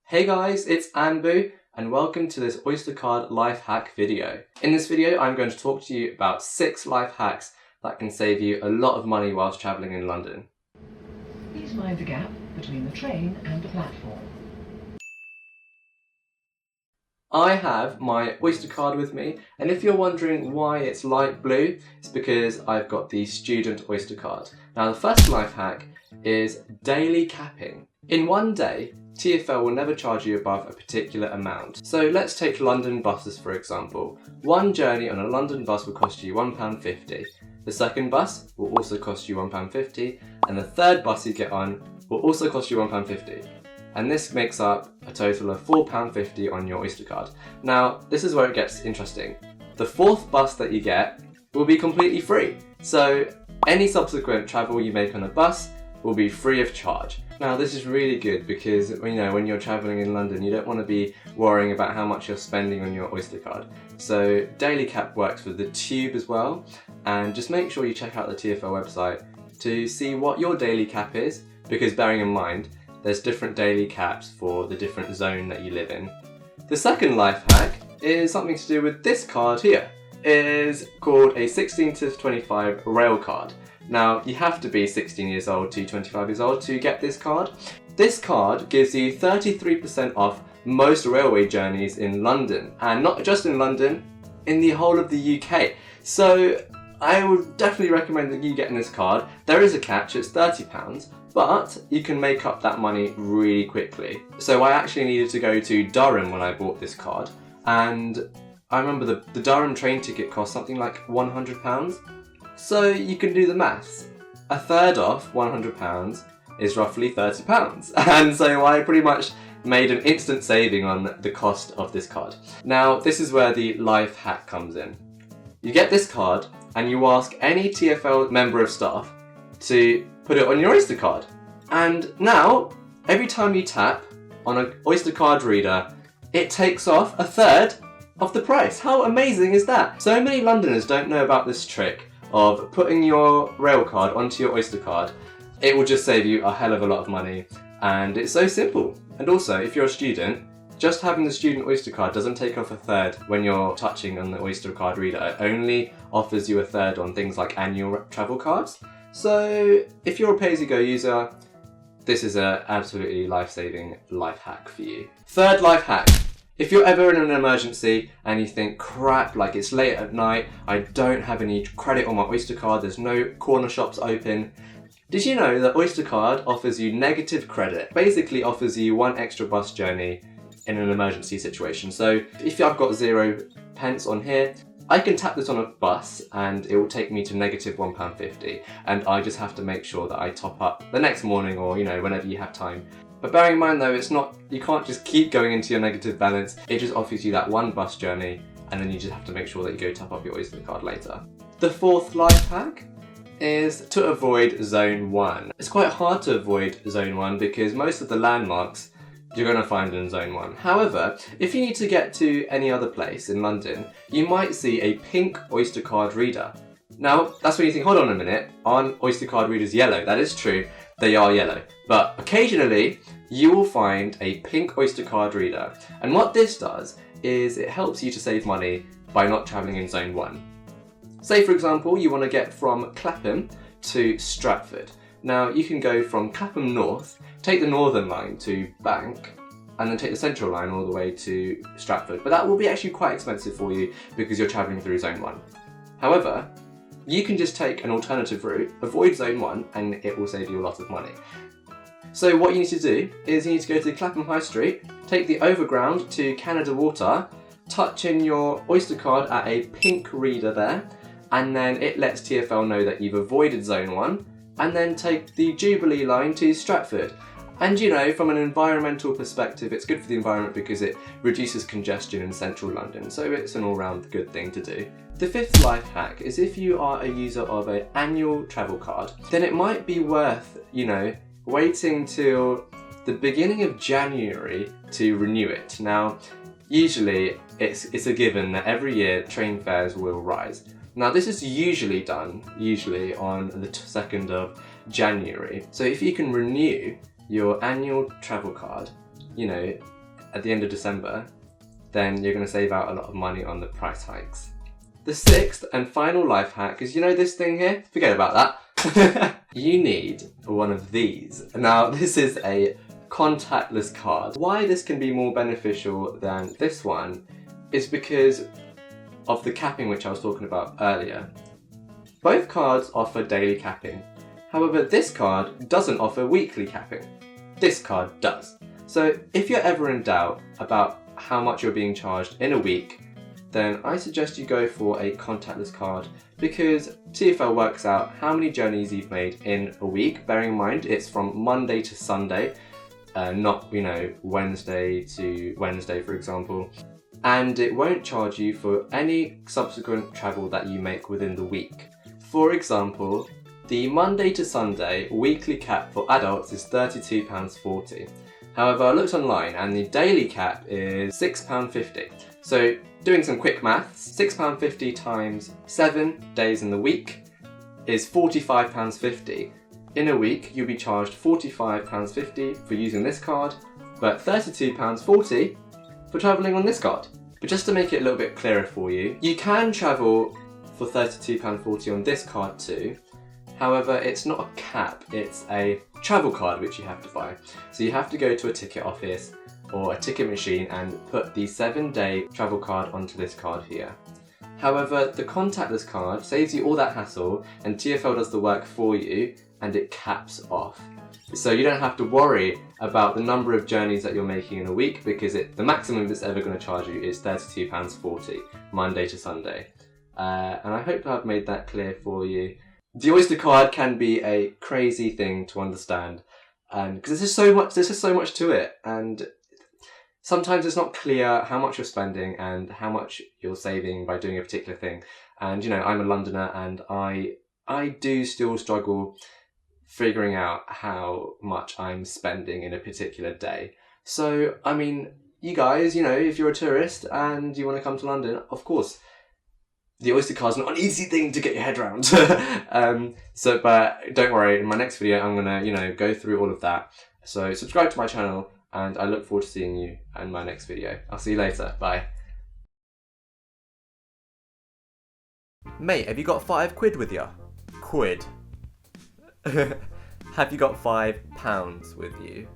Hey guys, it's Anpu and welcome to this Oyster card life hack video. In this video I'm going to talk to you about 6 life hacks that can save you a lot of money whilst travelling in London. Please mind the gap between the train and the platform. I have my Oyster card with me, and if you're wondering why it's light blue, it's because I've got the student Oyster card. Now the first life hack is daily capping. In one day, TfL will never charge you above a particular amount. So let's take London buses for example. One journey on a London bus will cost you £1.50. The second bus will also cost you £1.50, and the third bus you get on will also cost you £1.50. And this makes up a total of £4.50 on your Oyster card. Now, this is where it gets interesting. The fourth bus that you get will be completely free. So any subsequent travel you make on a bus will be free of charge. Now this is really good because when you're travelling in London you don't want to be worrying about how much you're spending on your Oyster card. So daily cap works for the tube as well, and just make sure you check out the TfL website to see what your daily cap is, because bearing in mind there's different daily caps for the different zone that you live in. The second life hack is something to do with this card here. It is called a 16 to 25 rail card. Now, you have to be 16 years old to 25 years old to get this card. This card gives you 33% off most railway journeys in London, and not just in London, in the whole of the UK. So I would definitely recommend that you getting this card. There is a catch, it's £30, but you can make up that money really quickly. So I actually needed to go to Durham when I bought this card, and I remember the Durham train ticket cost something like £100. So you can do the maths. A third off £100 is roughly £30. And so I pretty much made an instant saving on the cost of this card. Now this is where the life hack comes in. You get this card and you ask any TfL member of staff to put it on your Oyster card. And now, every time you tap on an Oyster card reader, it takes off a third of the price. How amazing is that? So many Londoners don't know about this trick of putting your rail card onto your Oyster card. It will just save you a hell of a lot of money, and it's so simple. And also, if you're a student, just having the student Oyster card doesn't take off a third when you're touching on the Oyster card reader. It only offers you a third on things like annual travel cards. So if you're a pay-as-you-go user, this is an absolutely life-saving life hack for you. Third life hack. If you're ever in an emergency and you think, crap, like it's late at night, I don't have any credit on my Oyster card, there's no corner shops open. Did you know that Oyster card offers you negative credit? Basically offers you 1 extra bus journey in an emergency situation. So if I've got £0 on here, I can tap this on a bus and it will take me to negative £1.50, and I just have to make sure that I top up the next morning or whenever you have time. But bearing in mind though, you can't just keep going into your negative balance. It just offers you that 1 bus journey, and then you just have to make sure that you go top up your Oyster card later. The fourth life hack is to avoid Zone 1. It's quite hard to avoid Zone 1 because most of the landmarks you're going to find in Zone 1. However, if you need to get to any other place in London, you might see a pink Oyster card reader. Now, that's when you think, hold on a minute, aren't Oyster card readers yellow? That is true, they are yellow. But occasionally, you will find a pink Oyster card reader. And what this does is it helps you to save money by not travelling in Zone 1. Say for example, you want to get from Clapham to Stratford. Now, you can go from Clapham North, take the Northern line to Bank, and then take the Central line all the way to Stratford. But that will be actually quite expensive for you because you're travelling through Zone 1. However, you can just take an alternative route, avoid Zone 1, and it will save you a lot of money. So what you need to do is you need to go to Clapham High Street, take the overground to Canada Water, touch in your Oyster card at a pink reader there, and then it lets TfL know that you've avoided Zone 1, and then take the Jubilee line to Stratford. And from an environmental perspective, it's good for the environment because it reduces congestion in central London, so it's an all-round good thing to do. The fifth life hack is if you are a user of an annual travel card, then it might be worth, waiting till the beginning of January to renew it. Now, usually it's a given that every year train fares will rise. Now this is usually done on the 2nd of January. So if you can renew your annual travel card you know, at the end of December, then you're going to save out a lot of money on the price hikes. The sixth and final life hack is, you know this thing here? Forget about that. You need one of these. Now, this is a contactless card. Why this can be more beneficial than this one is because of the capping which I was talking about earlier. Both cards offer daily capping. However, this card doesn't offer weekly capping. This card does. So if you're ever in doubt about how much you're being charged in a week, then I suggest you go for a contactless card, because TfL works out how many journeys you've made in a week, bearing in mind it's from Monday to Sunday, not, you know, Wednesday to Wednesday, for example. And it won't charge you for any subsequent travel that you make within the week. For example, the Monday to Sunday weekly cap for adults is £32.40. However, I looked online and the daily cap is £6.50. So doing some quick maths, £6.50 times 7 days in the week is £45.50. In a week, you'll be charged £45.50 for using this card, but £32.40 for travelling on this card. But just to make it a little bit clearer for you, you can travel for £32.40 on this card too. However, it's not a cap, it's a travel card which you have to buy. So you have to go to a ticket office or a ticket machine and put the 7-day travel card onto this card here. However, the contactless card saves you all that hassle and TfL does the work for you and it caps off. So you don't have to worry about the number of journeys that you're making in a week, because the maximum it's ever going to charge you is £32.40, Monday to Sunday. And I hope I've made that clear for you. The Oyster card can be a crazy thing to understand, because there's just so much to it, and sometimes it's not clear how much you're spending and how much you're saving by doing a particular thing. And you know, I'm a Londoner and I do still struggle figuring out how much I'm spending in a particular day. So, I mean, you guys, you know, if you're a tourist and you want to come to London, of course, the Oyster card's not an easy thing to get your head around. But don't worry, in my next video, I'm gonna, you know, go through all of that. So subscribe to my channel and I look forward to seeing you in my next video. I'll see you later. Bye. Mate, have you got £5 with you? Quid. Have you got £5 with you?